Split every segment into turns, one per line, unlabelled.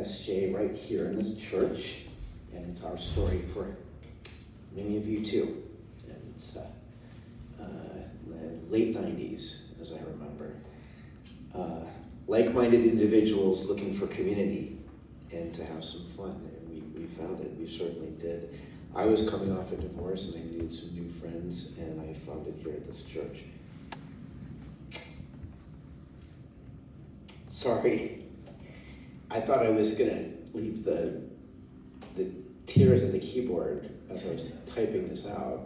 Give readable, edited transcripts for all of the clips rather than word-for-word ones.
SJ right here in this church, and it's our story for many of you too. And it's late 90s, as I remember. Like-minded individuals looking for community and to have some fun, and we found it. We certainly did. I was coming off a divorce and I needed some new friends, and I found it here at this church. Sorry, I thought I was gonna leave the tears at the keyboard as I was typing this out,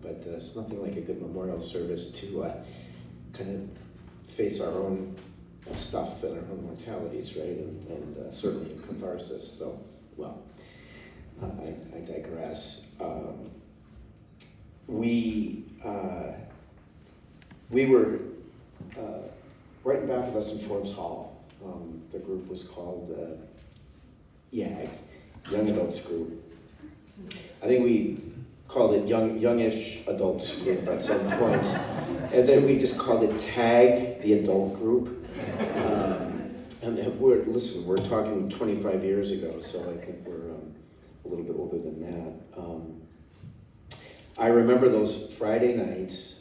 but it's nothing like a good memorial service to kind of face our own stuff and our own mortalities, right? And certainly a catharsis. So, well, I digress. We were right in back of us in Forbes Hall. The group was called YAG, Young Adults Group. I think we called it Youngish Adults Group at some point. And then we just called it TAG, the Adult Group. And we're talking 25 years ago, so I think we're a little bit older than that. I remember those Friday nights.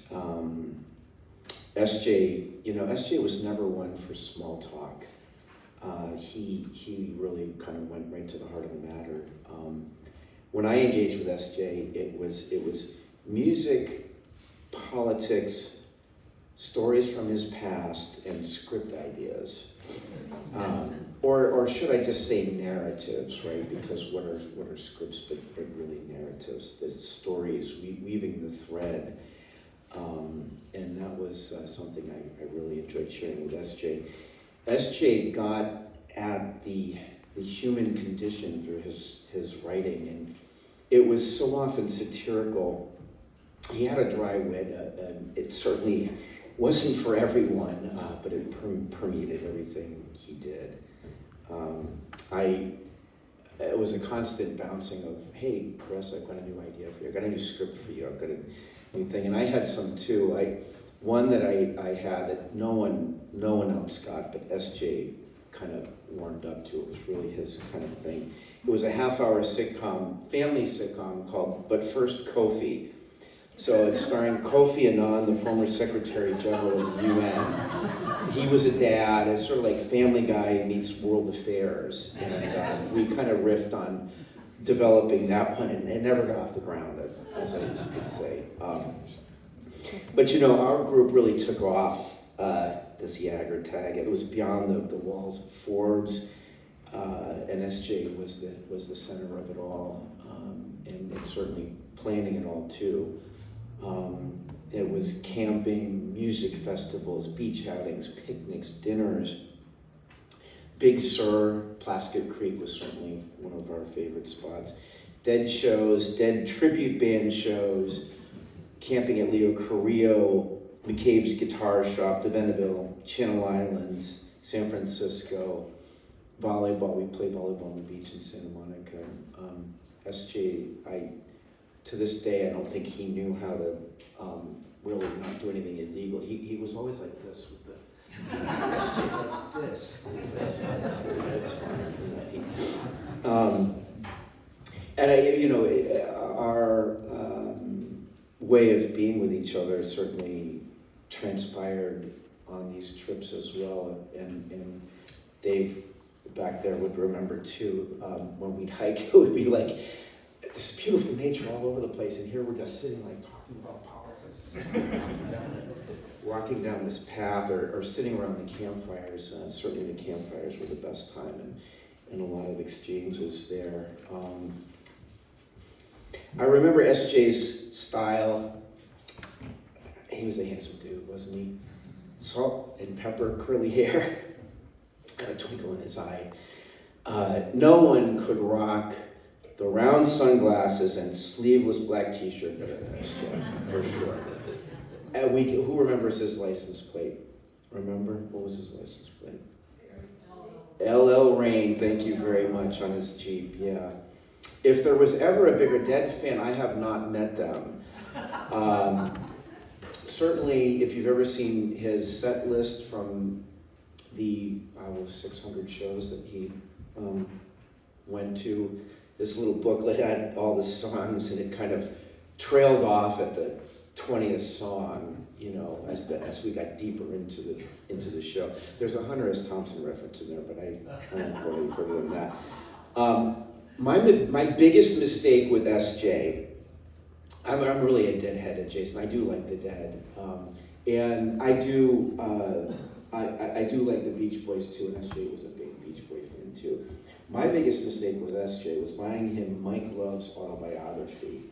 SJ was never one for small talk. He really kind of went right to the heart of the matter. When I engaged with SJ, it was music, politics, stories from his past, and script ideas. Or should I just say narratives, right? Because what are scripts but really narratives? The stories, weaving the thread. And that was something I really enjoyed sharing with SJ. SJ got at the human condition through his writing, and it was so often satirical. He had a dry wit. It certainly wasn't for everyone, but it permeated everything he did. It was a constant bouncing of, hey, Chris, I've got a new idea for you. I've got a new script for you. I've got a new thing. And I had some too. One that I had that no one else got, but SJ kind of warmed up to. It was really his kind of thing. It was a half-hour sitcom, family sitcom called But First Kofi. So it's starring Kofi Annan, the former Secretary General of the UN. He was a dad. It's sort of like Family Guy meets World Affairs. And we kind of riffed on developing that one, and it never got off the ground, as I could say. But our group really took off this YAG or TAG. It was beyond the walls of Forbes, and SJ was the center of it all, and certainly planning it all too. It was camping, music festivals, beach outings, picnics, dinners. Big Sur, Plaskett Creek was certainly one of our favorite spots. Dead shows, Dead tribute band shows, camping at Leo Carrillo, McCabe's Guitar Shop, DeVenneville, Channel Islands, San Francisco, volleyball. We played volleyball on the beach in Santa Monica. SJ, to this day, I don't think he knew how to really not do anything illegal. He was always like this with the SJ like this. That's fine. And our way of being with each other certainly transpired on these trips as well. And Dave back there would remember too, when we'd hike, it would be like this beautiful nature all over the place, and here we're just sitting like talking about politics, walking down this path, or sitting around the campfires. Certainly the campfires were the best time, and a lot of exchanges there. I remember SJ's style. He was a handsome dude, wasn't he? Salt and pepper, curly hair, and a twinkle in his eye. No one could rock the round sunglasses and sleeveless black t-shirt better than SJ, for sure. And who remembers his license plate? Remember? What was his license plate? LL Rain, thank you very much, on his Jeep, yeah. If there was ever a bigger Dead fan, I have not met them. Certainly, if you've ever seen his set list from the 600 shows that he went to this little booklet, had all the songs, and it kind of trailed off at the 20th song, as we got deeper into the show. There's a Hunter S. Thompson reference in there, but I won't go any further than that. My biggest mistake with SJ, I'm really a Deadhead at Jason. I do like the Dead, and I do like the Beach Boys too, and SJ was a big Beach Boy fan too. My biggest mistake with SJ was buying him Mike Love's autobiography.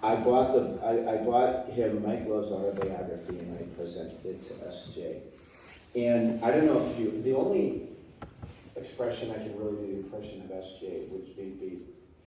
I bought him Mike Love's autobiography, and I presented it to SJ. And I don't know if the only expression I can really do the impression of SJ would be